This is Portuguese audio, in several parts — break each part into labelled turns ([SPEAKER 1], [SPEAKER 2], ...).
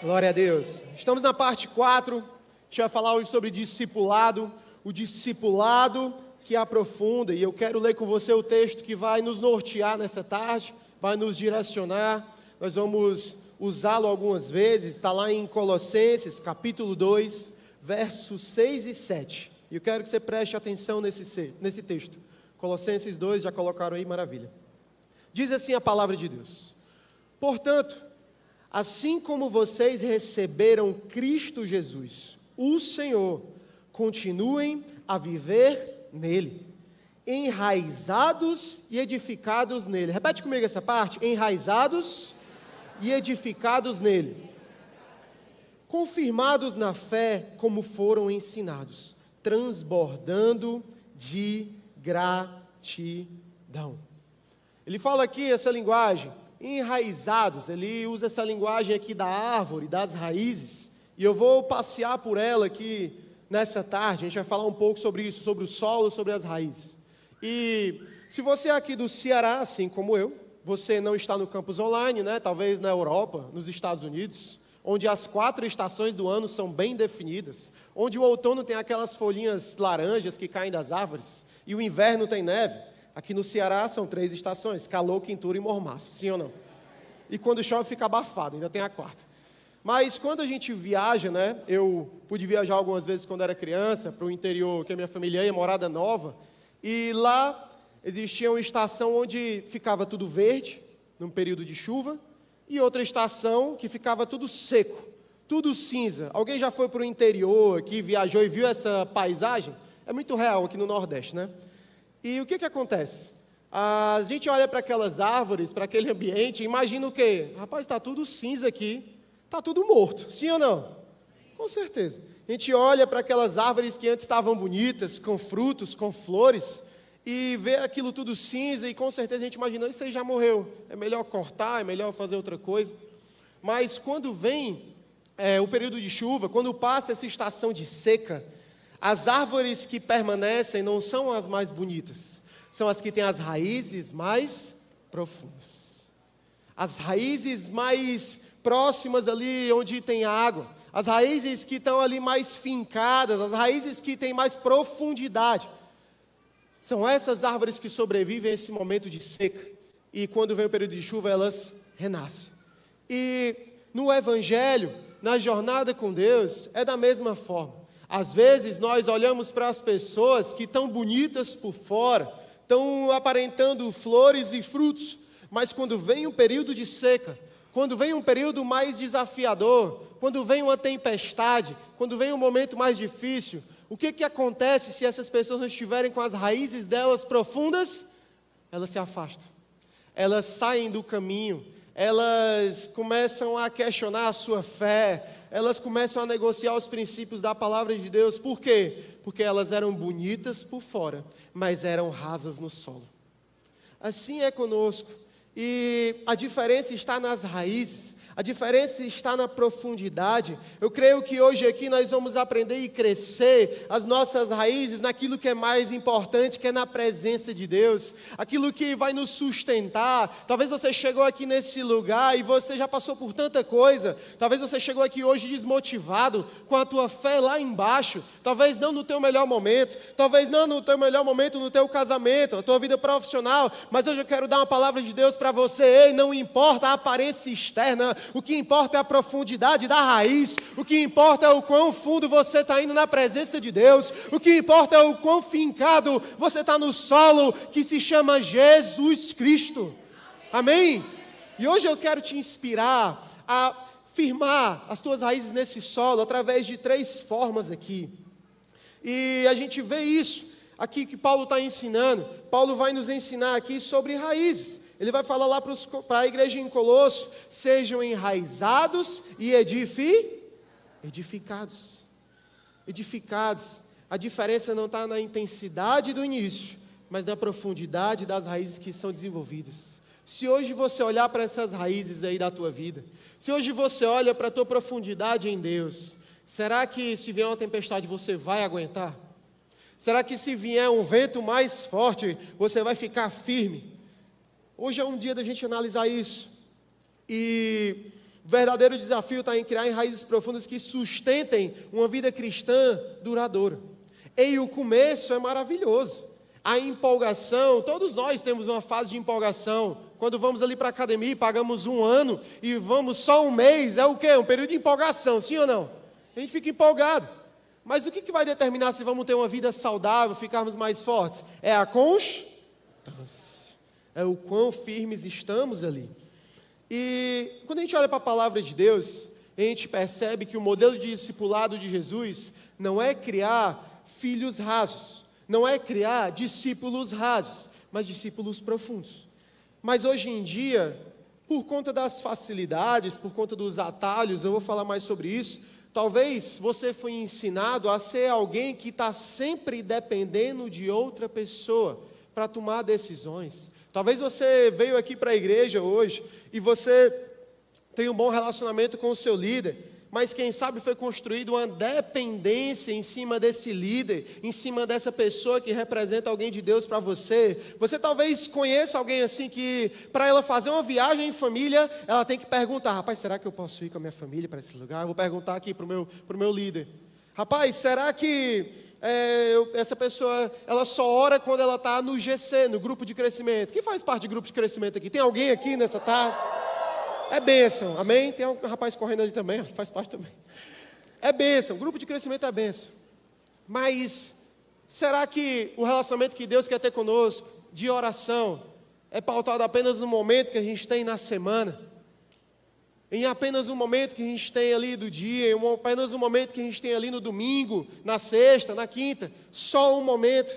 [SPEAKER 1] Glória a Deus. Estamos na parte 4. A gente vai falar hoje sobre discipulado. O discipulado que aprofunda. E eu quero ler com você o texto que vai nos nortear nessa tarde, vai nos direcionar. Nós vamos usá-lo algumas vezes. Está lá em Colossenses, capítulo 2, versos 6 e 7. E eu quero que você preste atenção nesse texto. Colossenses 2, já colocaram aí, maravilha. Diz assim a palavra de Deus: portanto, assim como vocês receberam Cristo Jesus, o Senhor, continuem a viver nele, enraizados e edificados nele. Repete comigo essa parte: enraizados e edificados nele, confirmados na fé como foram ensinados, transbordando de gratidão. Ele fala aqui essa linguagem, enraizados. Ele usa essa linguagem aqui da árvore, das raízes, e eu vou passear por ela aqui nessa tarde. A gente vai falar um pouco sobre isso, sobre o solo, sobre as raízes. E se você é aqui do Ceará, assim como eu, você não está no campus online, né? Talvez na Europa, nos Estados Unidos, onde as 4 estações do ano são bem definidas, onde o outono tem aquelas folhinhas laranjas que caem das árvores, e o inverno tem neve. Aqui no Ceará são 3 estações: calor, quintura e mormaço, sim ou não? E quando chove fica abafado, ainda tem a 4ª. Mas quando a gente viaja, né? Eu pude viajar algumas vezes quando era criança, para o interior, que a minha família ia, Morada Nova, e lá existia uma estação onde ficava tudo verde, num período de chuva, e outra estação que ficava tudo seco, tudo cinza. Alguém já foi para o interior aqui, viajou e viu essa paisagem? É muito real aqui no Nordeste, né? E o que acontece? A gente olha para aquelas árvores, para aquele ambiente, e imagina o quê? Rapaz, está tudo cinza aqui, está tudo morto, sim ou não? Com certeza. A gente olha para aquelas árvores que antes estavam bonitas, com frutos, com flores, e vê aquilo tudo cinza, e com certeza a gente imagina: isso aí já morreu, é melhor cortar, é melhor fazer outra coisa. Mas quando vem o período de chuva, quando passa essa estação de seca, as árvores que permanecem não são as mais bonitas, são as que têm as raízes mais profundas, as raízes mais próximas ali onde tem água, as raízes que estão ali mais fincadas, as raízes que têm mais profundidade. São essas árvores que sobrevivem a esse momento de seca, e quando vem o período de chuva elas renascem. E no Evangelho, na jornada com Deus, é da mesma forma. Às vezes nós olhamos para as pessoas que estão bonitas por fora, estão aparentando flores e frutos, mas quando vem um período de seca, quando vem um período mais desafiador, quando vem uma tempestade, quando vem um momento mais difícil, o que acontece se essas pessoas não estiverem com as raízes delas profundas? Elas se afastam, elas saem do caminho, elas começam a questionar a sua fé, elas começam a negociar os princípios da palavra de Deus. Por quê? Porque elas eram bonitas por fora, mas eram rasas no solo. Assim é conosco. E a diferença está nas raízes, a diferença está na profundidade. Eu creio que hoje aqui nós vamos aprender e crescer as nossas raízes naquilo que é mais importante, que é na presença de Deus, aquilo que vai nos sustentar. Talvez você chegou aqui nesse lugar e você já passou por tanta coisa, talvez você chegou aqui hoje desmotivado, com a tua fé lá embaixo, talvez não no teu melhor momento, talvez não no teu melhor momento no teu casamento, na tua vida profissional, mas hoje eu quero dar uma palavra de Deus para você. Ei, não importa a aparência externa, o que importa é a profundidade da raiz, o que importa é o quão fundo você está indo na presença de Deus, o que importa é o quão fincado você está no solo que se chama Jesus Cristo. Amém? E hoje eu quero te inspirar a firmar as tuas raízes nesse solo através de 3 formas aqui. E a gente vê isso aqui que Paulo está ensinando. Paulo vai nos ensinar aqui sobre raízes. Ele vai falar lá para a igreja em Colosso: sejam enraizados e edificados. Edificados. A diferença não está na intensidade do início, mas na profundidade das raízes que são desenvolvidas. Se hoje você olhar para essas raízes aí da tua vida, se hoje você olha para a tua profundidade em Deus, será que se vier uma tempestade você vai aguentar? Será que se vier um vento mais forte você vai ficar firme? Hoje é um dia da gente analisar isso. E O verdadeiro desafio está em criar raízes profundas que sustentem uma vida cristã duradoura. E o começo é maravilhoso. A empolgação, todos nós temos uma fase de empolgação. Quando vamos ali para a academia e pagamos 1 ano e vamos só 1 mês, é o quê? Um período de empolgação, sim ou não? A gente fica empolgado. Mas o que vai determinar se vamos ter uma vida saudável, ficarmos mais fortes? É a constância. É o quão firmes estamos ali. E quando a gente olha para a palavra de Deus, a gente percebe que o modelo de discipulado de Jesus não é criar filhos rasos, não é criar discípulos rasos, mas discípulos profundos. Mas hoje em dia, por conta das facilidades, por conta dos atalhos, eu vou falar mais sobre isso, talvez você foi ensinado a ser alguém que está sempre dependendo de outra pessoa para tomar decisões. Talvez você veio aqui para a igreja hoje e você tem um bom relacionamento com o seu líder, mas quem sabe foi construída uma dependência em cima desse líder, em cima dessa pessoa que representa alguém de Deus para você. Você talvez conheça alguém assim que, para ela fazer uma viagem em família, ela tem que perguntar: rapaz, será que eu posso ir com a minha família para esse lugar? Eu vou perguntar aqui para o meu líder: rapaz, será que essa pessoa, ela só ora quando ela está no GC, no grupo de crescimento? Quem faz parte de grupo de crescimento aqui? Tem alguém aqui nessa tarde? É bênção, amém? Tem um rapaz correndo ali também, faz parte também. É bênção, grupo de crescimento é bênção. Mas será que o relacionamento que Deus quer ter conosco, de oração, é pautado apenas no momento que a gente tem na semana? Em apenas um momento que a gente tem ali do dia, em apenas um momento que a gente tem ali no domingo, na sexta, na quinta? Só um momento.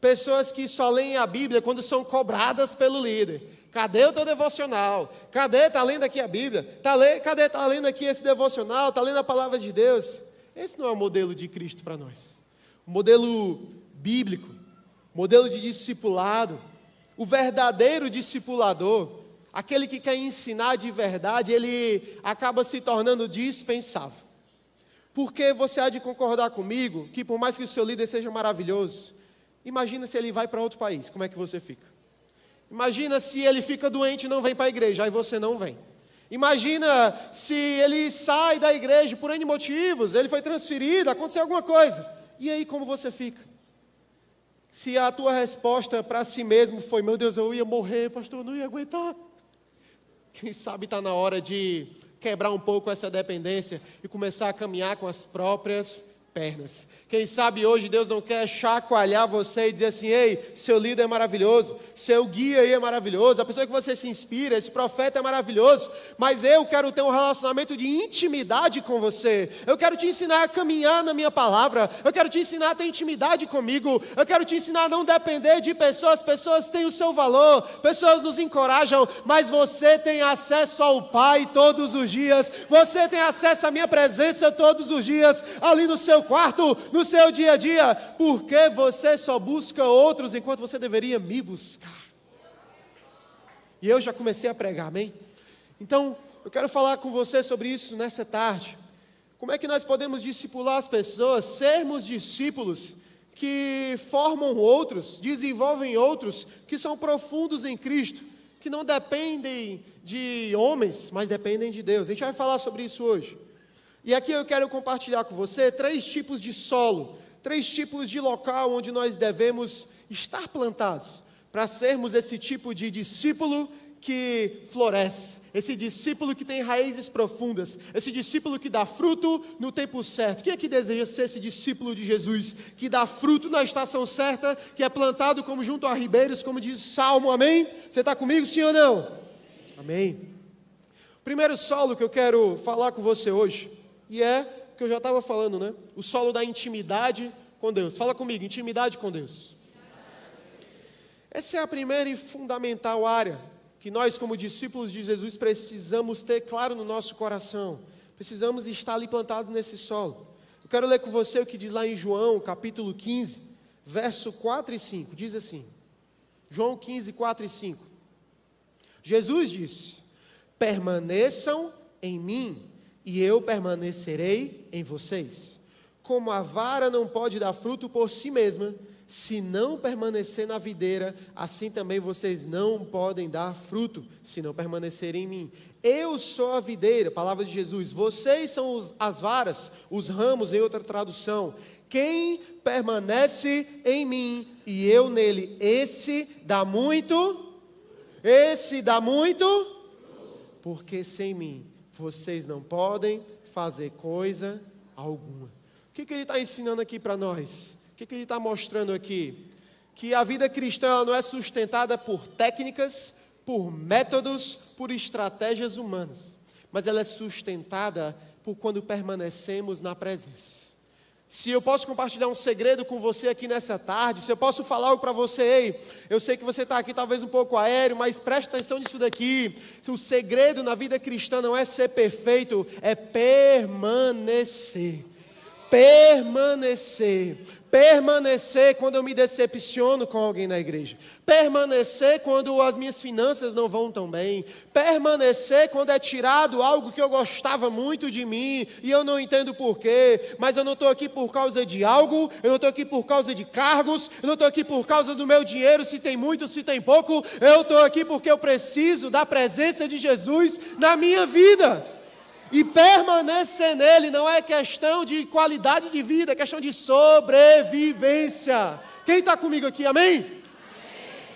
[SPEAKER 1] Pessoas que só leem a Bíblia quando são cobradas pelo líder. Cadê o teu devocional? Cadê? Está lendo aqui a Bíblia? Cadê? Está lendo aqui esse devocional? Está lendo a palavra de Deus? Esse não é o modelo de Cristo para nós. O modelo bíblico, modelo de discipulado, o verdadeiro discipulador, aquele que quer ensinar de verdade, ele acaba se tornando dispensável. Porque você há de concordar comigo que por mais que o seu líder seja maravilhoso, imagina se ele vai para outro país, como é que você fica? Imagina se ele fica doente e não vem para a igreja, aí você não vem. Imagina se ele sai da igreja por N motivos, ele foi transferido, aconteceu alguma coisa. E aí como você fica? Se a tua resposta para si mesmo foi: meu Deus, eu ia morrer, pastor, eu não ia aguentar. Quem sabe está na hora de quebrar um pouco essa dependência e começar a caminhar com as próprias pernas. Quem sabe hoje Deus não quer chacoalhar você e dizer assim: ei, seu líder é maravilhoso, seu guia aí é maravilhoso, a pessoa que você se inspira, esse profeta é maravilhoso, mas eu quero ter um relacionamento de intimidade com você. Eu quero te ensinar a caminhar na minha palavra, eu quero te ensinar a ter intimidade comigo, eu quero te ensinar a não depender de pessoas. Pessoas têm o seu valor, pessoas nos encorajam, mas você tem acesso ao Pai todos os dias, você tem acesso à minha presença todos os dias, ali no seu quarto, no seu dia a dia. Porque você só busca outros enquanto você deveria me buscar? E eu já comecei a pregar, amém? Então, eu quero falar com você sobre isso nessa tarde. Como é que nós podemos discipular as pessoas, sermos discípulos que formam outros, desenvolvem outros, que são profundos em Cristo, que não dependem de homens, mas dependem de Deus. A gente vai falar sobre isso hoje. E aqui eu quero compartilhar com você 3 tipos de solo, 3 tipos de local onde nós devemos estar plantados, para sermos esse tipo de discípulo que floresce, esse discípulo que tem raízes profundas, esse discípulo que dá fruto no tempo certo. Quem é que deseja ser esse discípulo de Jesus, que dá fruto na estação certa, que é plantado como junto a ribeiros, como diz o Salmo, amém? Você está comigo, sim ou não? Amém. O primeiro solo que eu quero falar com você hoje, e é o que eu já estava falando, né? O solo da intimidade com Deus. Fala comigo, intimidade com Deus. Essa é a primeira e fundamental área que nós, como discípulos de Jesus, precisamos ter claro no nosso coração. Precisamos estar ali plantados nesse solo. Eu quero ler com você o que diz lá em João, capítulo 15, verso 4 e 5. Diz assim, João 15, 4 e 5. Jesus disse: permaneçam em mim, e eu permanecerei em vocês. Como a vara não pode dar fruto por si mesma, se não permanecer na videira, assim também vocês não podem dar fruto, se não permanecerem em mim. Eu sou a videira, palavra de Jesus, vocês são as varas, os ramos em outra tradução. Quem permanece em mim e eu nele, esse dá muito, porque sem mim vocês não podem fazer coisa alguma. O que ele está ensinando aqui para nós? O que ele está mostrando aqui? Que a vida cristã ela não é sustentada por técnicas, por métodos, por estratégias humanas, mas ela é sustentada por quando permanecemos na presença. Se eu posso compartilhar um segredo com você aqui nessa tarde, se eu posso falar algo para você, ei, eu sei que você está aqui talvez um pouco aéreo, mas preste atenção nisso daqui. O segredo na vida cristã não é ser perfeito, é permanecer. Permanecer quando eu me decepciono com alguém na igreja. Permanecer quando as minhas finanças não vão tão bem. Permanecer quando é tirado algo que eu gostava muito de mim e eu não entendo porquê. Mas eu não estou aqui por causa de algo, eu não estou aqui por causa de cargos, eu não estou aqui por causa do meu dinheiro, se tem muito, se tem pouco. Eu estou aqui porque eu preciso da presença de Jesus na minha vida. E permanecer nele não é questão de qualidade de vida, é questão de sobrevivência. Quem está comigo aqui, amém? Amém?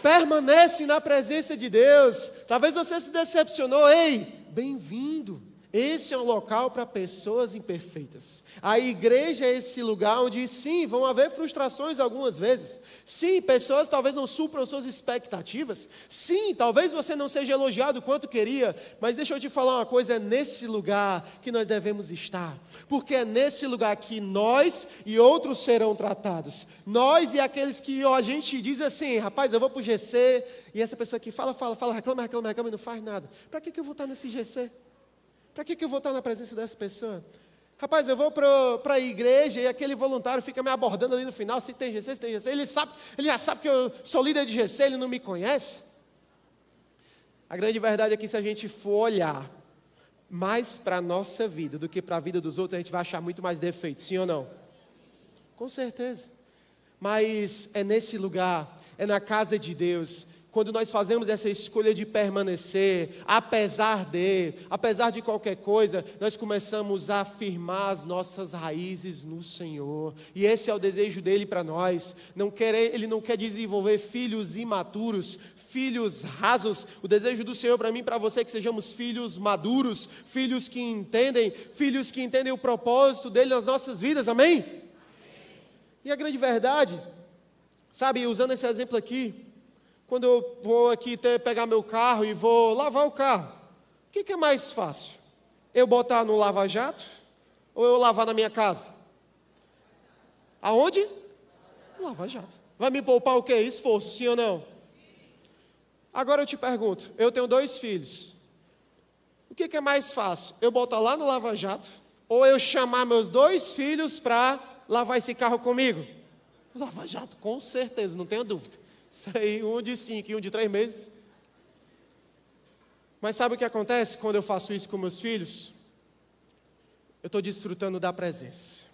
[SPEAKER 1] Permanece na presença de Deus. Talvez você se decepcionou, ei, bem-vindo. Esse é um local para pessoas imperfeitas. A igreja é esse lugar onde, sim, vão haver frustrações algumas vezes. Sim, pessoas talvez não supram suas expectativas. Sim, talvez você não seja elogiado quanto queria. Mas deixa eu te falar uma coisa, é nesse lugar que nós devemos estar. Porque é nesse lugar que nós e outros serão tratados. Nós e aqueles que a gente diz assim, rapaz, eu vou para o GC, e essa pessoa aqui fala, reclama e não faz nada. Para que eu vou estar nesse GC? Para que eu vou estar na presença dessa pessoa? Rapaz, eu vou para a igreja e aquele voluntário fica me abordando ali no final, se tem GC. Ele já sabe que eu sou líder de GC, ele não me conhece. A grande verdade é que se a gente for olhar mais para a nossa vida do que para a vida dos outros, a gente vai achar muito mais defeitos, sim ou não? Com certeza. Mas é nesse lugar, é na casa de Deus, quando nós fazemos essa escolha de permanecer, apesar de qualquer coisa, nós começamos a afirmar as nossas raízes no Senhor. E esse é o desejo dele para nós. Ele não quer desenvolver filhos imaturos, filhos rasos. O desejo do Senhor para mim e para você é que sejamos filhos maduros, filhos que entendem o propósito dele nas nossas vidas, amém? E a grande verdade, sabe, usando esse exemplo aqui, quando eu vou aqui pegar meu carro e vou lavar o carro, o que é mais fácil? Eu botar no lava-jato ou eu lavar na minha casa? Aonde? No lava-jato. Vai me poupar o quê? Esforço, sim ou não? Agora eu te pergunto, eu tenho 2 filhos. O que é mais fácil? Eu botar lá no lava-jato ou eu chamar meus 2 filhos para lavar esse carro comigo? Lava-jato, com certeza, não tenho dúvida. Isso aí, um de 5 e um de 3 meses. Mas sabe o que acontece quando eu faço isso com meus filhos? Eu estou desfrutando da presença.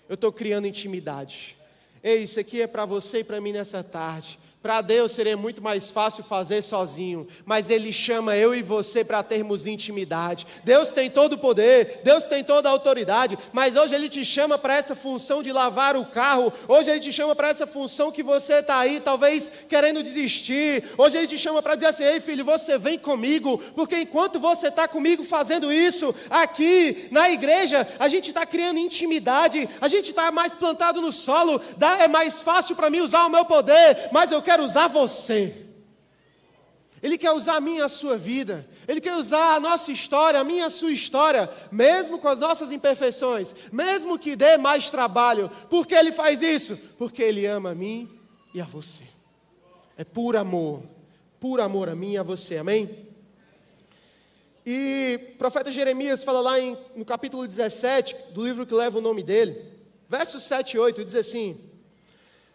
[SPEAKER 1] Eu estou criando intimidade. Ei, isso aqui é para você e para mim nessa tarde. Para Deus seria muito mais fácil fazer sozinho, mas Ele chama eu e você para termos intimidade. Deus tem todo o poder, Deus tem toda a autoridade, mas hoje Ele te chama para essa função de lavar o carro. Hoje Ele te chama para essa função que você está aí, talvez querendo desistir. Hoje Ele te chama para dizer assim, ei filho, você vem comigo, porque enquanto você está comigo fazendo isso, aqui na igreja, a gente está criando intimidade, a gente está mais plantado no solo, é mais fácil para mim usar o meu poder, mas eu quero usar você. Ele quer usar a minha e a sua vida. Ele quer usar a nossa história, a minha e a sua história, mesmo com as nossas imperfeições, mesmo que dê mais trabalho. Por que Ele faz isso? Porque Ele ama a mim e a você. É por amor a mim e a você, amém? E o profeta Jeremias fala lá no capítulo 17, do livro que leva o nome dele, versos 7 e 8, diz assim,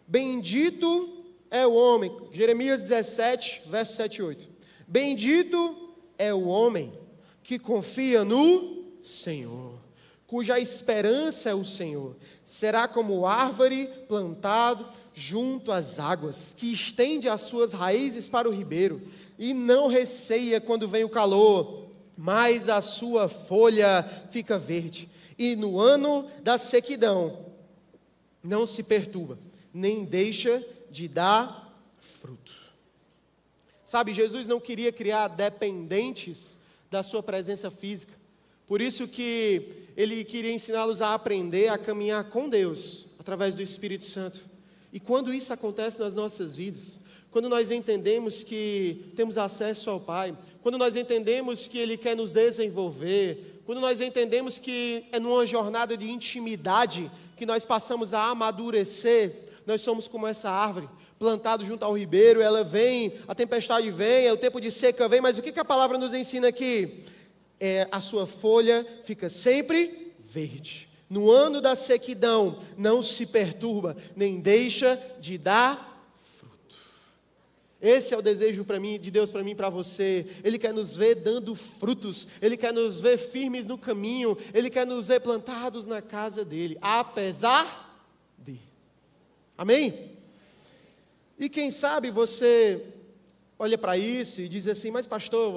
[SPEAKER 1] bendito é o homem, Jeremias 17, versos 7 e 8. Bendito é o homem que confia no Senhor, cuja esperança é o Senhor. Será como árvore plantado junto às águas, que estende as suas raízes para o ribeiro, e não receia quando vem o calor, mas a sua folha fica verde. E no ano da sequidão não se perturba, nem deixa de dar fruto. Sabe, Jesus não queria criar dependentes da sua presença física. Por isso que ele queria ensiná-los a aprender a caminhar com Deus, através do Espírito Santo. E quando isso acontece nas nossas vidas, quando nós entendemos que temos acesso ao Pai, quando nós entendemos que Ele quer nos desenvolver, quando nós entendemos que é numa jornada de intimidade que nós passamos a amadurecer, nós somos como essa árvore, plantado junto ao ribeiro, ela vem, a tempestade vem, o tempo de seca vem, mas o que a palavra nos ensina aqui? A sua folha fica sempre verde. No ano da sequidão, não se perturba, nem deixa de dar fruto. Esse é o desejo de Deus para mim e para você. Ele quer nos ver dando frutos, Ele quer nos ver firmes no caminho, Ele quer nos ver plantados na casa dEle, apesar de. Amém? E quem sabe você olha para isso e diz assim, mas pastor,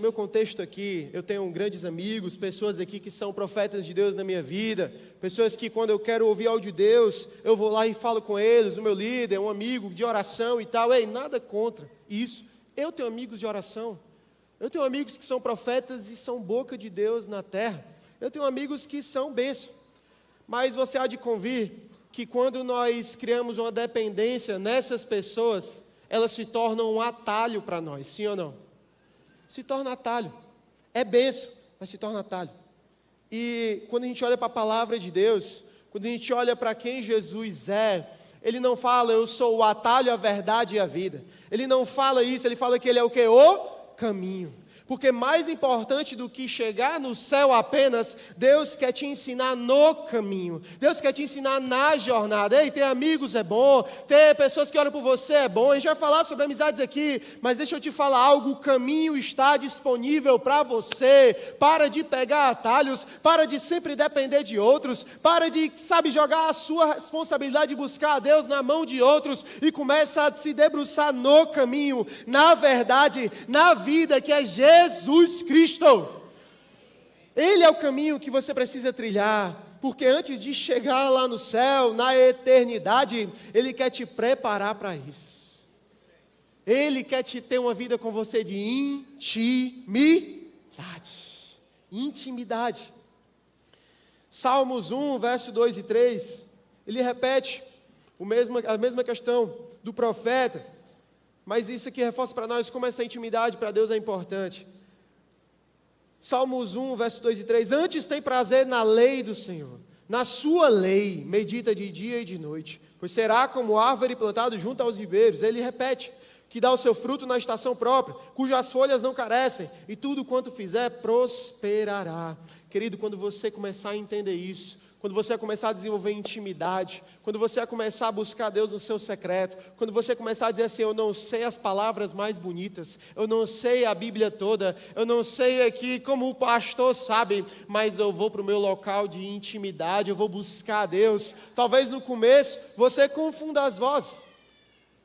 [SPEAKER 1] meu contexto aqui, eu tenho grandes amigos, pessoas aqui que são profetas de Deus na minha vida, pessoas que quando eu quero ouvir algo de Deus, eu vou lá e falo com eles, o meu líder, um amigo de oração e tal. Ei, nada contra isso. Eu tenho amigos de oração, eu tenho amigos que são profetas e são boca de Deus na terra, eu tenho amigos que são bênção, mas você há de convir que quando nós criamos uma dependência nessas pessoas, elas se tornam um atalho para nós, sim ou não? Se torna atalho. É bênção, mas se torna atalho. E quando a gente olha para a palavra de Deus, quando a gente olha para quem Jesus é, Ele não fala, eu sou o atalho, a verdade e a vida. Ele não fala isso, Ele fala que Ele é o quê? O caminho. Porque mais importante do que chegar no céu apenas, Deus quer te ensinar no caminho. Deus quer te ensinar na jornada. Ei, ter amigos é bom, ter pessoas que oram por você é bom. A gente vai falar sobre amizades aqui, mas deixa eu te falar algo, o caminho está disponível para você. Para de pegar atalhos, para de sempre depender de outros, para de, jogar a sua responsabilidade de buscar a Deus na mão de outros e começa a se debruçar no caminho, na verdade, na vida que é Jesus Cristo. Ele é o caminho que você precisa trilhar, porque antes de chegar lá no céu, na eternidade, Ele quer te preparar para isso. Ele quer te ter uma vida com você de intimidade. Salmos 1, verso 2 e 3, ele repete a mesma questão do profeta. Mas isso aqui reforça para nós como essa intimidade para Deus é importante. Salmos 1, verso 2 e 3. Antes tem prazer na lei do Senhor, na sua lei, medita de dia e de noite. Pois será como árvore plantada junto aos ribeiros. Ele repete, que dá o seu fruto na estação própria, cujas folhas não carecem, e tudo quanto fizer prosperará. Querido, quando você começar a entender isso, quando você começar a desenvolver intimidade, quando você começar a buscar Deus no seu secreto, quando você começar a dizer assim, eu não sei as palavras mais bonitas, eu não sei a Bíblia toda, eu não sei aqui como o pastor sabe, mas eu vou para o meu local de intimidade, eu vou buscar a Deus. Talvez no começo você confunda as vozes,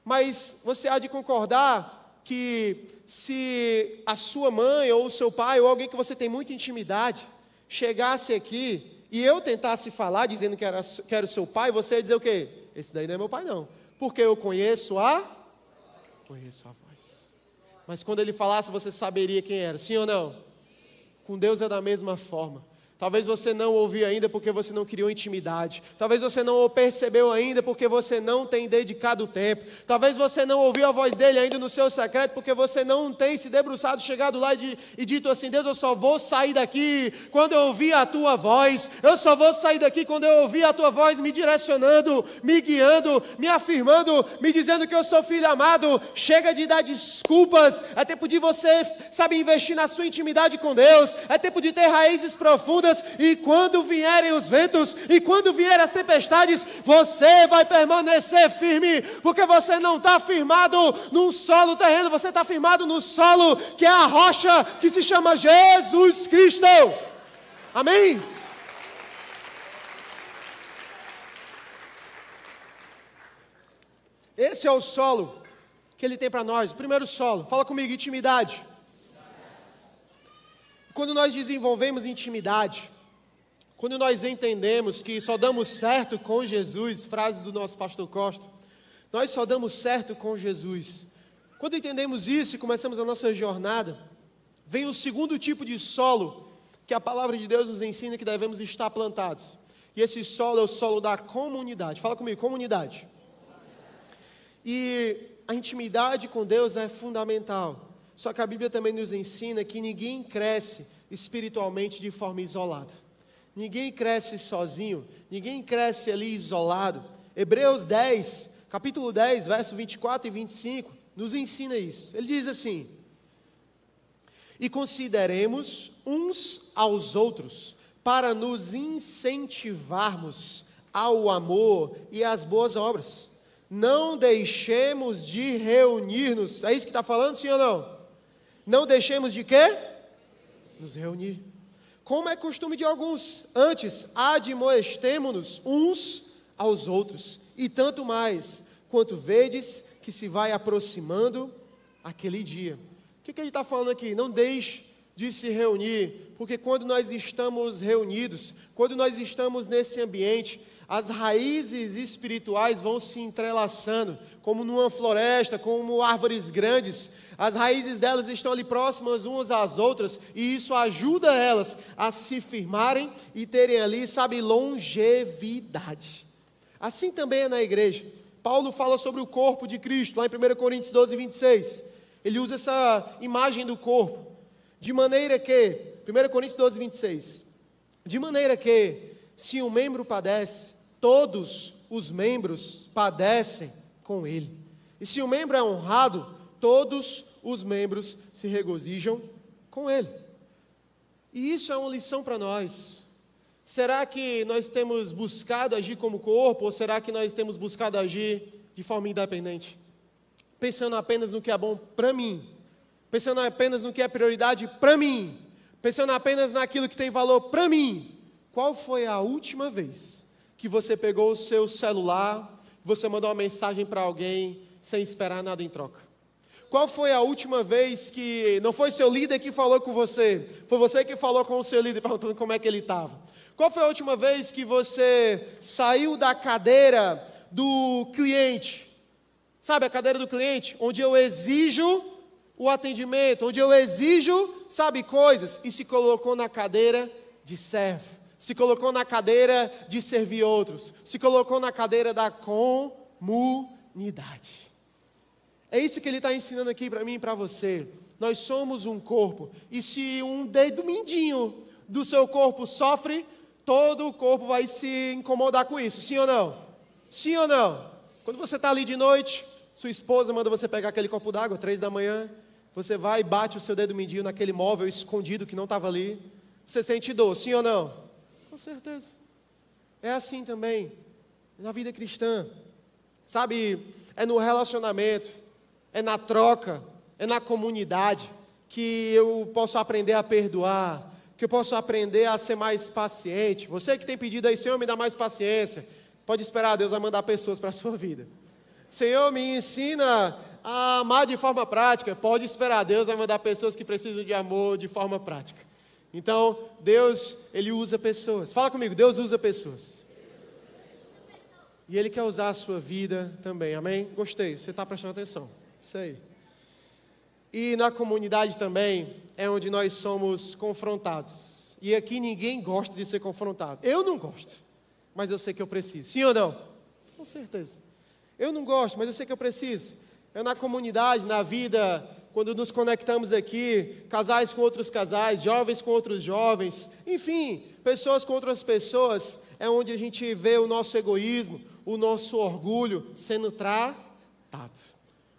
[SPEAKER 1] mas você há de concordar que se a sua mãe ou o seu pai ou alguém que você tem muita intimidade chegasse aqui e eu tentasse falar dizendo que era o seu pai, você ia dizer o quê? Esse daí não é meu pai não, porque eu conheço a voz. Mas quando ele falasse, você saberia quem era, sim ou não? Com Deus é da mesma forma. Talvez você não ouviu ainda porque você não criou intimidade. Talvez você não o percebeu ainda porque você não tem dedicado tempo. Talvez você não ouviu a voz dele ainda no seu secreto porque você não tem se debruçado, chegado lá e dito assim, Deus, eu só vou sair daqui quando eu ouvir a tua voz. Eu só vou sair daqui quando eu ouvir a tua voz me direcionando, me guiando, me afirmando, me dizendo que eu sou filho amado. Chega de dar desculpas. É tempo de você, investir na sua intimidade com Deus. É tempo de ter raízes profundas. E quando vierem os ventos, e quando vierem as tempestades, você vai permanecer firme, porque você não está firmado num solo terreno, você está firmado no solo que é a rocha, que se chama Jesus Cristo. Amém? Esse é o solo que ele tem para nós. O primeiro solo, fala comigo, intimidade. Quando nós desenvolvemos intimidade, quando nós entendemos que só damos certo com Jesus, frase do nosso pastor Costa, nós só damos certo com Jesus. Quando entendemos isso e começamos a nossa jornada, vem o segundo tipo de solo que a palavra de Deus nos ensina que devemos estar plantados. E esse solo é o solo da comunidade. Fala comigo, comunidade. E a intimidade com Deus é fundamental. Só que a Bíblia também nos ensina que ninguém cresce espiritualmente de forma isolada. Ninguém cresce sozinho, ninguém cresce ali isolado. Hebreus 10, capítulo 10, verso 24 e 25, nos ensina isso. Ele diz assim: e consideremos uns aos outros, para nos incentivarmos ao amor e às boas obras. Não deixemos de reunir-nos. É isso que está falando, sim ou não? Não deixemos de quê? Nos reunir. Como é costume de alguns. Antes, admoestemo-nos uns aos outros. E tanto mais, quanto vedes que se vai aproximando aquele dia. O que ele está falando aqui? Não deixe de se reunir, porque quando nós estamos reunidos, quando nós estamos nesse ambiente, as raízes espirituais vão se entrelaçando, como numa floresta, como árvores grandes. As raízes delas estão ali próximas umas às outras, e isso ajuda elas a se firmarem e terem ali, sabe, longevidade. Assim também é na igreja. Paulo fala sobre o corpo de Cristo, lá em 1 Coríntios 12, 26. Ele usa essa imagem do corpo, de maneira que, 1 Coríntios 12, 26, de maneira que, se um membro padece, todos os membros padecem com ele. E se um membro é honrado, todos os membros se regozijam com ele. E isso é uma lição para nós. Será que nós temos buscado agir como corpo, ou será que nós temos buscado agir de forma independente? Pensando apenas no que é bom para mim, pensando apenas no que é prioridade para mim, pensando apenas naquilo que tem valor para mim. Qual foi a última vez que você pegou o seu celular, você mandou uma mensagem para alguém sem esperar nada em troca? Qual foi a última vez que não foi seu líder que falou com você, foi você que falou com o seu líder perguntando como é que ele estava? Qual foi a última vez que você saiu da cadeira do cliente? Sabe a cadeira do cliente? Onde eu exijo o atendimento, onde eu exijo, sabe, coisas, e se colocou na cadeira de servo, se colocou na cadeira de servir outros, se colocou na cadeira da comunidade. É isso que ele está ensinando aqui para mim e para você. Nós somos um corpo, e se um dedo mindinho do seu corpo sofre, todo o corpo vai se incomodar com isso, sim ou não? Sim ou não? Quando você está ali de noite, sua esposa manda você pegar aquele copo d'água, 3 da manhã, você vai e bate o seu dedo mindinho naquele móvel escondido que não estava ali, você sente dor, sim ou não? Com certeza. É assim também, na vida cristã, sabe, é no relacionamento, é na troca, é na comunidade, que eu posso aprender a perdoar, que eu posso aprender a ser mais paciente. Você que tem pedido aí, Senhor, me dá mais paciência, pode esperar, Deus vai mandar pessoas para a sua vida. Senhor, me ensina a amar de forma prática, pode esperar, Deus vai mandar pessoas que precisam de amor de forma prática. Então, Deus, Ele usa pessoas. Fala comigo, Deus usa pessoas. E Ele quer usar a sua vida também, amém? Gostei, você está prestando atenção. Isso aí. E na comunidade também é onde nós somos confrontados. E aqui ninguém gosta de ser confrontado. Eu não gosto, mas eu sei que eu preciso. Sim ou não? Com certeza. Eu não gosto, mas eu sei que eu preciso. É na comunidade, na vida, quando nos conectamos aqui, casais com outros casais, jovens com outros jovens, enfim, pessoas com outras pessoas, é onde a gente vê o nosso egoísmo, o nosso orgulho sendo tratado.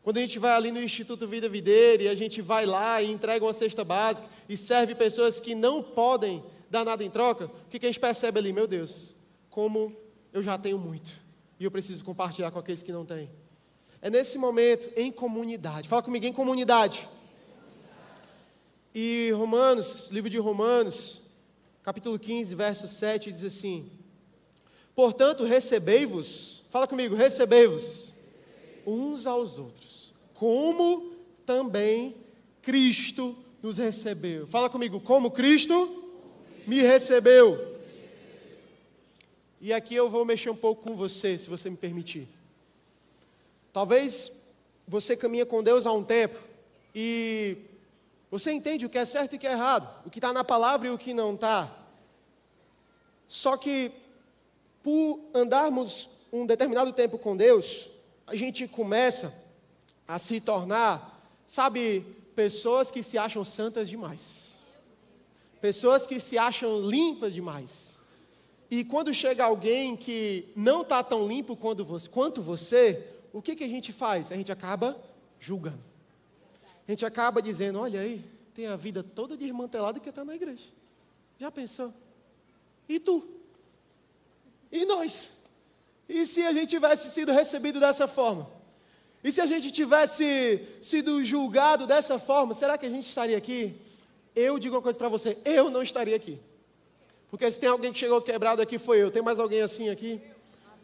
[SPEAKER 1] Quando a gente vai ali no Instituto Vida Videira e a gente vai lá e entrega uma cesta básica e serve pessoas que não podem dar nada em troca, o que a gente percebe ali? Meu Deus, como eu já tenho muito e eu preciso compartilhar com aqueles que não têm. É nesse momento, em comunidade. Fala comigo, em comunidade. E Romanos, livro de Romanos, capítulo 15, verso 7, diz assim: portanto, recebei-vos, fala comigo, recebei-vos, uns aos outros, como também Cristo nos recebeu. Fala comigo, como Cristo me recebeu. E aqui eu vou mexer um pouco com você, se você me permitir. Talvez você caminha com Deus há um tempo e você entende o que é certo e o que é errado, o que está na palavra e o que não está. Só que, por andarmos um determinado tempo com Deus, a gente começa a se tornar, sabe, pessoas que se acham santas demais. Pessoas que se acham limpas demais. E quando chega alguém que não está tão limpo quanto você, o que a gente faz? A gente acaba julgando. A gente acaba dizendo, olha aí, tem a vida toda desmantelada que está na igreja. Já pensou? E tu? E nós? E se a gente tivesse sido recebido dessa forma? E se a gente tivesse sido julgado dessa forma, será que a gente estaria aqui? Eu digo uma coisa para você, eu não estaria aqui. Porque se tem alguém que chegou quebrado aqui, foi eu. Tem mais alguém assim aqui?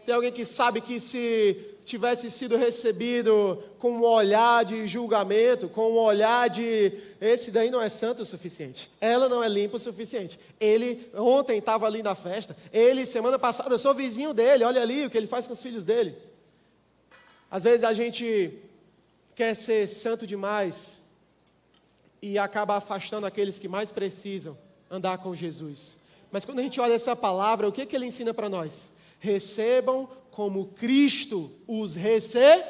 [SPEAKER 1] Tem alguém que sabe que se tivesse sido recebido com um olhar de julgamento, com um olhar de, esse daí não é santo o suficiente, ela não é limpa o suficiente, ele ontem estava ali na festa, ele semana passada, eu sou vizinho dele, olha ali o que ele faz com os filhos dele. Às vezes a gente quer ser santo demais e acaba afastando aqueles que mais precisam andar com Jesus. Mas quando a gente olha essa palavra, o que ele ensina para nós? Recebam como Cristo os recebeu.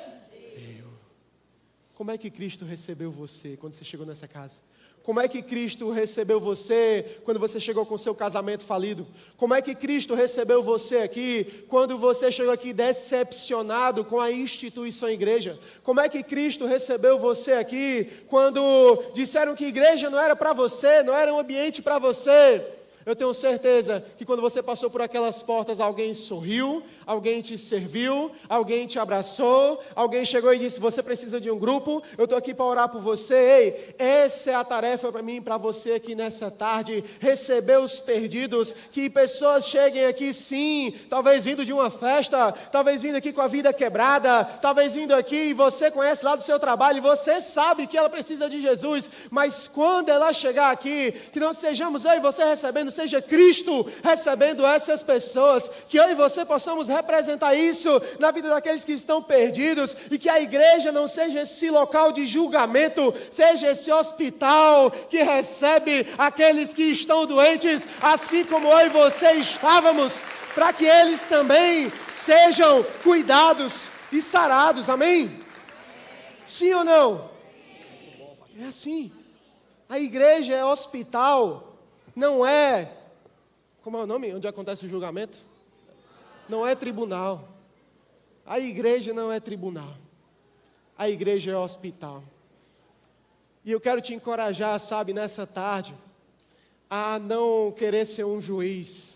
[SPEAKER 1] Como é que Cristo recebeu você quando você chegou nessa casa? Como é que Cristo recebeu você quando você chegou com seu casamento falido? Como é que Cristo recebeu você aqui quando você chegou aqui decepcionado com a instituição igreja? Como é que Cristo recebeu você aqui quando disseram que igreja não era para você, não era um ambiente para você? Eu tenho certeza que quando você passou por aquelas portas, alguém sorriu, alguém te serviu, alguém te abraçou, alguém chegou e disse, você precisa de um grupo, eu estou aqui para orar por você. Ei, essa é a tarefa para mim e para você aqui nessa tarde, receber os perdidos, que pessoas cheguem aqui sim, talvez vindo de uma festa, talvez vindo aqui com a vida quebrada, talvez vindo aqui e você conhece lá do seu trabalho, e você sabe que ela precisa de Jesus, mas quando ela chegar aqui, que não sejamos eu e você recebendo, seja Cristo recebendo essas pessoas, que eu e você possamos representar isso na vida daqueles que estão perdidos, e que a igreja não seja esse local de julgamento, seja esse hospital que recebe aqueles que estão doentes, assim como eu e você estávamos, para que eles também sejam cuidados e sarados, amém? Sim ou não? É assim, a igreja é hospital. Não é, como é o nome? Onde acontece o julgamento? Não é tribunal. A igreja não é tribunal. A igreja é hospital. E eu quero te encorajar, sabe, nessa tarde, a não querer ser um juiz,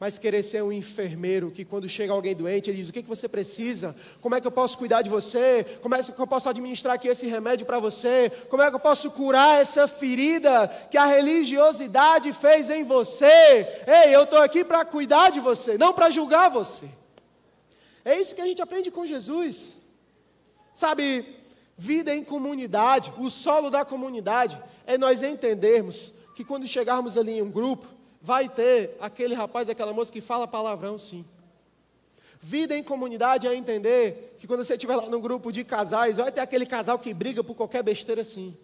[SPEAKER 1] mas querer ser um enfermeiro, que quando chega alguém doente, ele diz, o que você precisa? Como é que eu posso cuidar de você? Como é que eu posso administrar aqui esse remédio para você? Como é que eu posso curar essa ferida que a religiosidade fez em você? Ei, eu estou aqui para cuidar de você, não para julgar você. É isso que a gente aprende com Jesus. Sabe, vida em comunidade, o solo da comunidade, é nós entendermos que quando chegarmos ali em um grupo, vai ter aquele rapaz, aquela moça que fala palavrão, sim. Vida em comunidade é entender que quando você estiver lá num grupo de casais, vai ter aquele casal que briga por qualquer besteira, sim.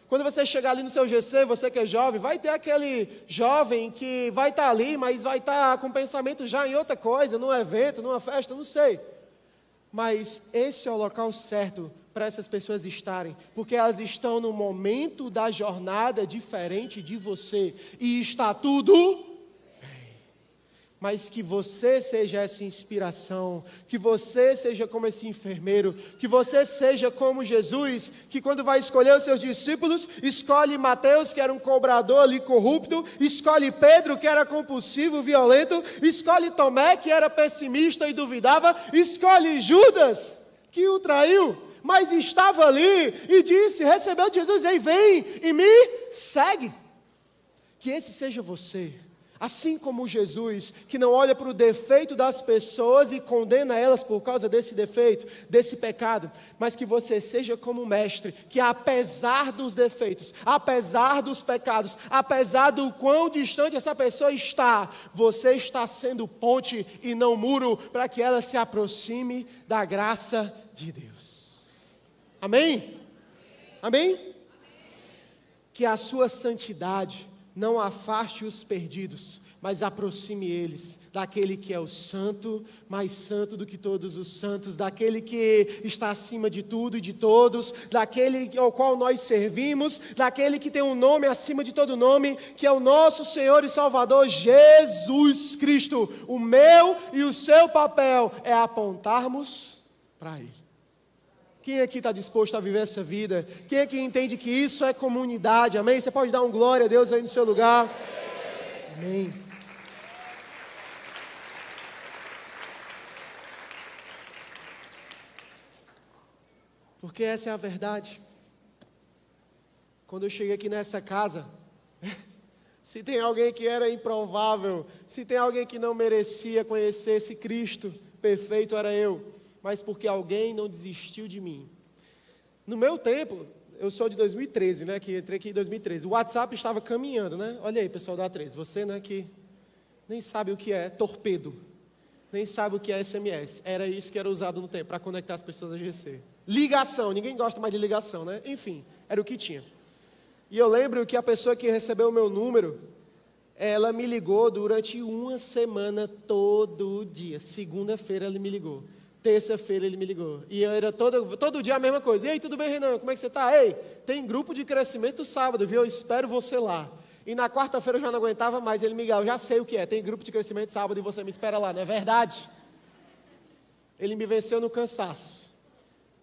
[SPEAKER 1] Quando você chegar ali no seu GC, você que é jovem, vai ter aquele jovem que vai estar ali, mas vai estar com pensamento já em outra coisa, num evento, numa festa, não sei. Mas esse é o local certo para essas pessoas estarem, porque elas estão num momento da jornada diferente de você, e está tudo bem. Mas que você seja essa inspiração, que você seja como esse enfermeiro, que você seja como Jesus, que quando vai escolher os seus discípulos, escolhe Mateus, que era um cobrador ali corrupto, escolhe Pedro, que era compulsivo, violento, escolhe Tomé, que era pessimista e duvidava, escolhe Judas, que o traiu, mas estava ali e disse, recebeu de Jesus, ei, vem e me segue. Que esse seja você, Assim como Jesus, que não olha para o defeito das pessoas e condena elas por causa desse defeito, desse pecado, mas que você seja como o mestre, que apesar dos defeitos, apesar dos pecados, apesar do quão distante essa pessoa está, você está sendo ponte e não muro, para que ela se aproxime da graça de Deus. Amém? Amém? Que a sua santidade não afaste os perdidos, mas aproxime eles daquele que é o santo, mais santo do que todos os santos, daquele que está acima de tudo e de todos, daquele ao qual nós servimos, daquele que tem um nome acima de todo nome, que é o nosso Senhor e Salvador Jesus Cristo. O meu e o seu papel é apontarmos para Ele. Quem aqui está disposto a viver essa vida? Quem aqui entende que isso é comunidade? Amém? Você pode dar um glória a Deus aí no seu lugar? Amém. Porque essa é a verdade. Quando eu cheguei aqui nessa casa, se tem alguém que era improvável, se tem alguém que não merecia conhecer esse Cristo perfeito, era eu. Mas porque alguém não desistiu de mim. No meu tempo, eu sou de 2013, né, que entrei aqui em 2013, o WhatsApp estava caminhando, né, olha aí pessoal da A3, você, né, que nem sabe o que é torpedo, nem sabe o que é SMS, era isso que era usado no tempo, para conectar as pessoas a GC. Ligação, ninguém gosta mais de ligação, né, enfim, era o que tinha. E eu lembro que a pessoa que recebeu o meu número, ela me ligou durante uma semana todo dia, segunda-feira ela me ligou. Terça-feira ele me ligou. E eu era todo dia a mesma coisa. E aí, tudo bem, Renan? Como é que você está? Ei, tem grupo de crescimento sábado, viu? Eu espero você lá. E na quarta-feira eu já não aguentava mais. Ele me ligou, eu já sei o que é. Tem grupo de crescimento sábado e você me espera lá, não é verdade? Ele me venceu no cansaço.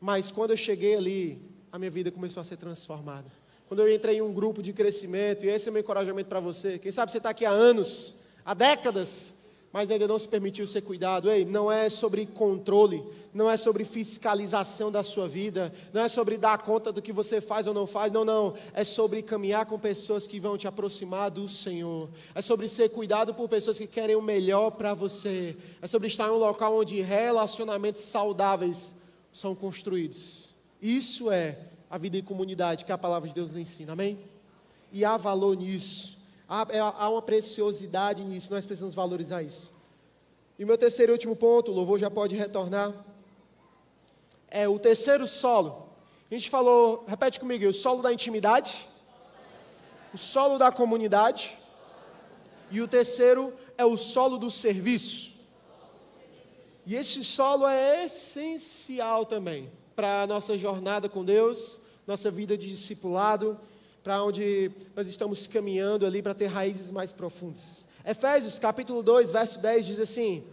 [SPEAKER 1] Mas quando eu cheguei ali, a minha vida começou a ser transformada. Quando eu entrei em um grupo de crescimento, e esse é o meu encorajamento para você. Quem sabe você está aqui há anos, há décadas, mas ainda não se permitiu ser cuidado. Ei, não é sobre controle, não é sobre fiscalização da sua vida, não é sobre dar conta do que você faz ou não faz, não, é sobre caminhar com pessoas que vão te aproximar do Senhor, é sobre ser cuidado por pessoas que querem o melhor para você, é sobre estar em um local onde relacionamentos saudáveis são construídos. Isso é a vida em comunidade que a palavra de Deus nos ensina, amém? E há valor nisso. Há uma preciosidade nisso, nós precisamos valorizar isso. E o meu terceiro e último ponto, o louvor já pode retornar, é o terceiro solo. A gente falou, repete comigo, o solo da intimidade, o solo da comunidade, e o terceiro é o solo do serviço. E esse solo é essencial também para a nossa jornada com Deus, nossa vida de discipulado, para onde nós estamos caminhando ali para ter raízes mais profundas. Efésios capítulo 2, verso 10 diz assim: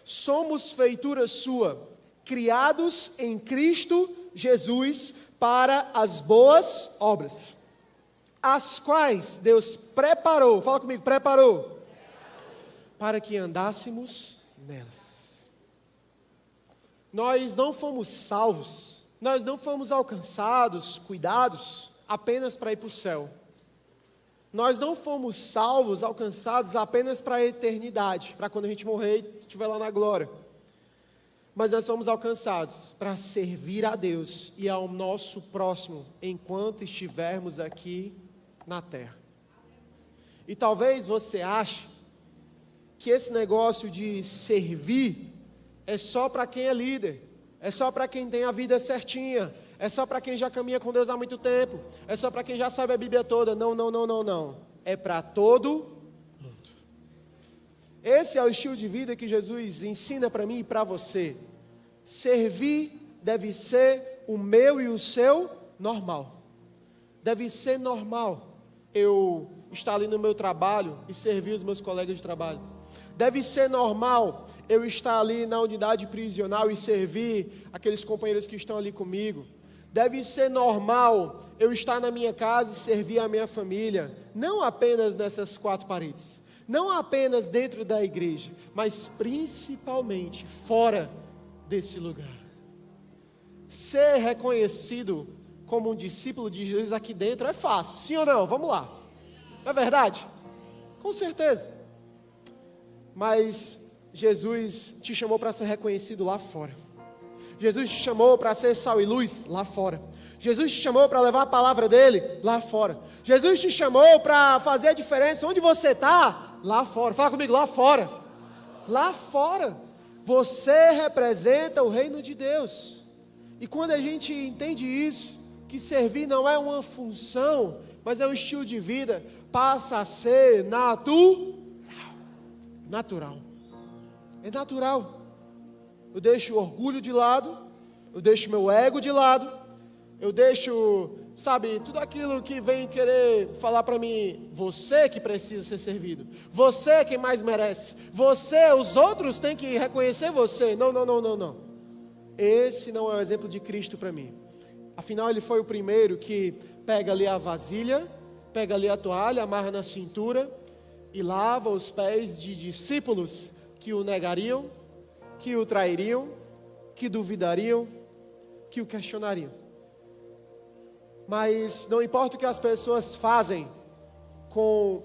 [SPEAKER 1] somos feitura sua, criados em Cristo Jesus para as boas obras, as quais Deus preparou, fala comigo, preparou, para que andássemos nelas. Nós não fomos salvos, nós não fomos alcançados, cuidados, apenas para ir para o céu. Nós não fomos salvos, alcançados apenas para a eternidade, para quando a gente morrer e estiver lá na glória. Mas nós fomos alcançados para servir a Deus e ao nosso próximo, enquanto estivermos aqui na terra. E talvez você ache que esse negócio de servir é só para quem é líder, é só para quem tem a vida certinha, é só para quem já caminha com Deus há muito tempo, é só para quem já sabe a Bíblia toda. Não. É para todo mundo. Esse é o estilo de vida que Jesus ensina para mim e para você. Servir deve ser o meu e o seu normal. Deve ser normal eu estar ali no meu trabalho e servir os meus colegas de trabalho. Deve ser normal eu estar ali na unidade prisional e servir aqueles companheiros que estão ali comigo. Deve ser normal eu estar na minha casa e servir a minha família, não apenas nessas quatro paredes, não apenas dentro da igreja, mas principalmente fora desse lugar. Ser reconhecido como um discípulo de Jesus aqui dentro é fácil, sim ou não? Vamos lá. Não é verdade? Com certeza. Mas Jesus te chamou para ser reconhecido lá fora. Jesus te chamou para ser sal e luz lá fora. Jesus te chamou para levar a palavra dele lá fora. Jesus te chamou para fazer a diferença onde você está, lá fora. Fala comigo, lá fora. Lá fora. Você representa o reino de Deus. E quando a gente entende isso, que servir não é uma função, mas é um estilo de vida, passa a ser natural. É natural. Eu deixo o orgulho de lado, eu deixo meu ego de lado, eu deixo, sabe, tudo aquilo que vem querer falar para mim, você que precisa ser servido, você é quem mais merece, você, os outros têm que reconhecer você. Não. Esse não é o exemplo de Cristo para mim. Afinal, ele foi o primeiro que pega ali a vasilha, pega ali a toalha, amarra na cintura e lava os pés de discípulos que o negariam, que o trairiam, que duvidariam, que o questionariam. Mas não importa o que as pessoas fazem com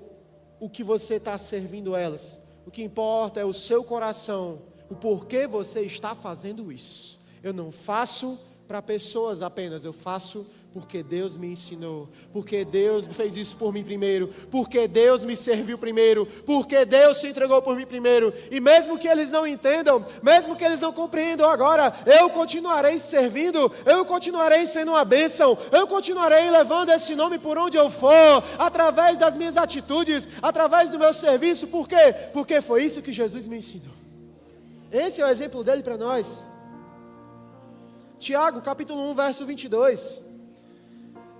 [SPEAKER 1] o que você está servindo elas, o que importa é o seu coração, o porquê você está fazendo isso. Eu não faço para pessoas apenas, eu faço porque Deus me ensinou, porque Deus fez isso por mim primeiro, porque Deus me serviu primeiro, porque Deus se entregou por mim primeiro. E mesmo que eles não entendam, mesmo que eles não compreendam agora, eu continuarei servindo, eu continuarei sendo uma bênção, eu continuarei levando esse nome por onde eu for, através das minhas atitudes, através do meu serviço. Por quê? Porque foi isso que Jesus me ensinou. Esse é o exemplo dele para nós. Tiago, capítulo 1, verso 22.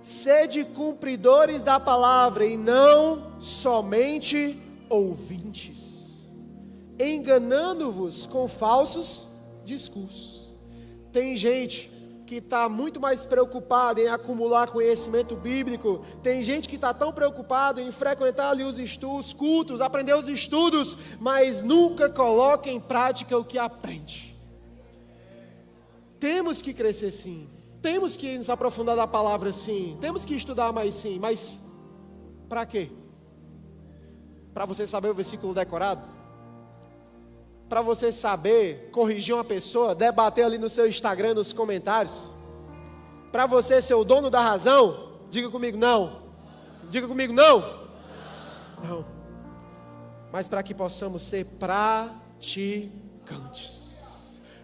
[SPEAKER 1] Sede cumpridores da palavra e não somente ouvintes, enganando-vos com falsos discursos. Tem gente que está muito mais preocupada em acumular conhecimento bíblico, tem gente que está tão preocupada em frequentar ali os cultos, aprender os estudos, mas nunca coloca em prática o que aprende. Temos que crescer sim. Temos que nos aprofundar da palavra sim, temos que estudar mais sim, mas para quê? Para você saber o versículo decorado? Para você saber corrigir uma pessoa, debater ali no seu Instagram, nos comentários? Para você ser o dono da razão? Diga comigo não. Diga comigo não. Não. Mas para que possamos ser praticantes.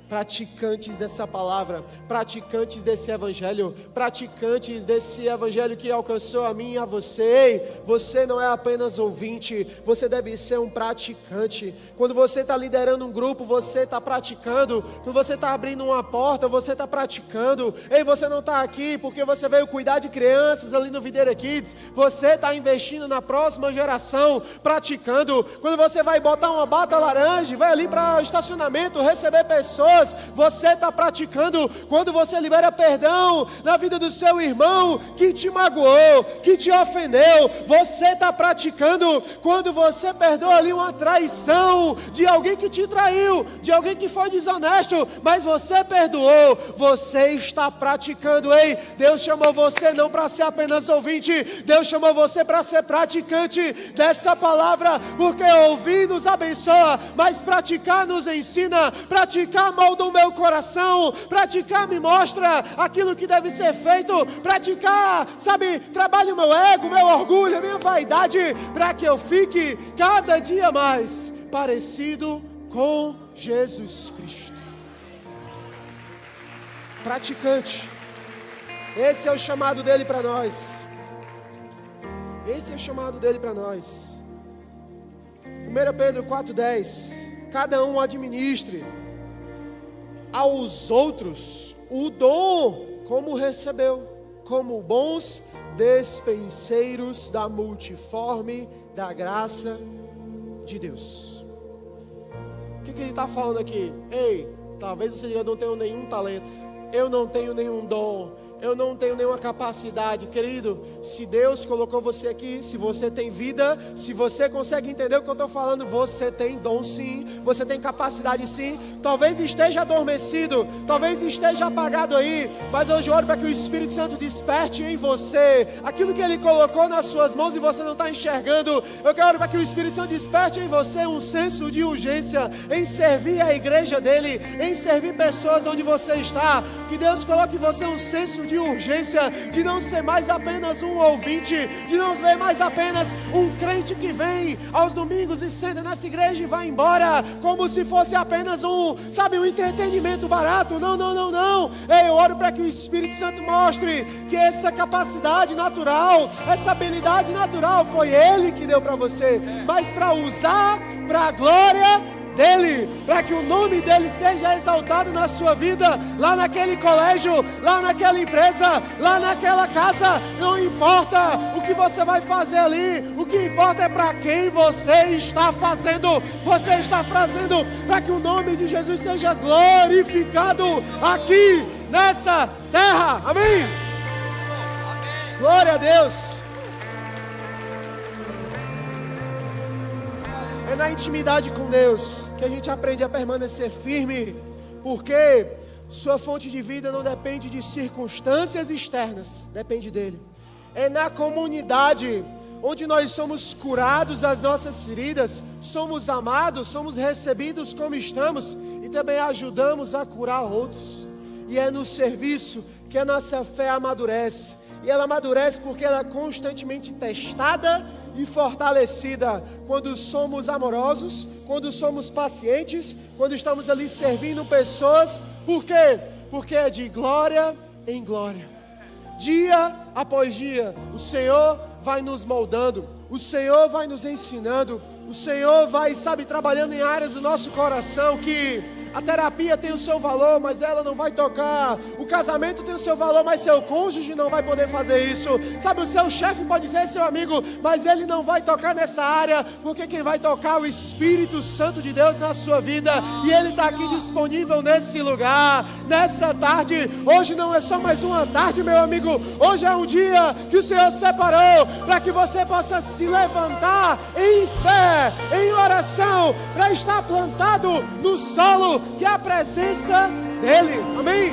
[SPEAKER 1] Praticantes dessa palavra, praticantes desse evangelho, praticantes desse evangelho que alcançou a mim e a você. Ei, você não é apenas ouvinte, você deve ser um praticante. Quando você está liderando um grupo, você está praticando. Quando você está abrindo uma porta, você está praticando. Ei, você não está aqui porque você veio cuidar de crianças ali no Videira Kids, você está investindo na próxima geração, praticando. Quando você vai botar uma bata laranja, vai ali para o estacionamento, receber pessoas, você está praticando. Quando você libera perdão na vida do seu irmão que te magoou, que te ofendeu, você está praticando. Quando você perdoa ali uma traição de alguém que te traiu, de alguém que foi desonesto, mas você perdoou, você está praticando. Ei, Deus chamou você não para ser apenas ouvinte, Deus chamou você para ser praticante dessa palavra, porque ouvir nos abençoa, mas praticar nos ensina. Praticar molda o meu coração, praticar me mostra aquilo que deve ser feito, praticar, sabe, trabalha o meu ego, meu orgulho, a minha vaidade, para que eu fique cada dia mais parecido com Jesus Cristo. Praticante, esse é o chamado dele para nós. Esse é o chamado dele para nós. 1 Pedro 4,10. Cada um administre aos outros o dom como recebeu, como bons despenseiros da multiforme da graça de Deus. O que ele está falando aqui? Ei, talvez você diga: eu não tenho nenhum talento, eu não tenho nenhum dom, eu não tenho nenhuma capacidade. Querido, Se Deus colocou você aqui, se você tem vida, se você consegue entender o que eu estou falando, você tem dom sim, você tem capacidade sim. Talvez esteja adormecido, talvez esteja apagado aí, mas hoje eu oro para que o Espírito Santo desperte em você aquilo que Ele colocou nas suas mãos e você não está enxergando. Eu quero para que o Espírito Santo desperte em você um senso de urgência em servir a igreja dele, em servir pessoas onde você está. Que Deus coloque em você um senso de urgência, de não ser mais apenas um ouvinte, de não ver mais apenas um crente que vem aos domingos e senta nessa igreja e vai embora, como se fosse apenas um entretenimento barato. Não. Eu oro para que o Espírito Santo mostre que essa capacidade natural, essa habilidade natural foi Ele que deu para você, mas para usar para a glória dele, para que o nome dele seja exaltado na sua vida, lá naquele colégio, lá naquela empresa, lá naquela casa. Não importa o que você vai fazer ali, o que importa é para quem você está fazendo. Você está fazendo para que o nome de Jesus seja glorificado aqui nessa terra. Amém? Glória a Deus. É na intimidade com Deus que a gente aprende a permanecer firme, porque sua fonte de vida não depende de circunstâncias externas, depende dele. É na comunidade onde nós somos curados das nossas feridas, somos amados, somos recebidos como estamos e também ajudamos a curar outros. E é no serviço que a nossa fé amadurece. E ela amadurece porque ela é constantemente testada e fortalecida quando somos amorosos, quando somos pacientes, quando estamos ali servindo pessoas. Por quê? Porque é de glória em glória. Dia após dia, o Senhor vai nos moldando, o Senhor vai nos ensinando, o Senhor vai, trabalhando em áreas do nosso coração que a terapia tem o seu valor, mas ela não vai tocar. O casamento tem o seu valor, mas seu cônjuge não vai poder fazer isso. O seu chefe pode ser seu amigo, mas ele não vai tocar nessa área, porque quem vai tocar é o Espírito Santo de Deus na sua vida. E Ele está aqui disponível nesse lugar, nessa tarde. Hoje não é só mais uma tarde, meu amigo. Hoje é um dia que o Senhor separou para que você possa se levantar em fé, em oração, para estar plantado no solo que é a presença dEle. Amém?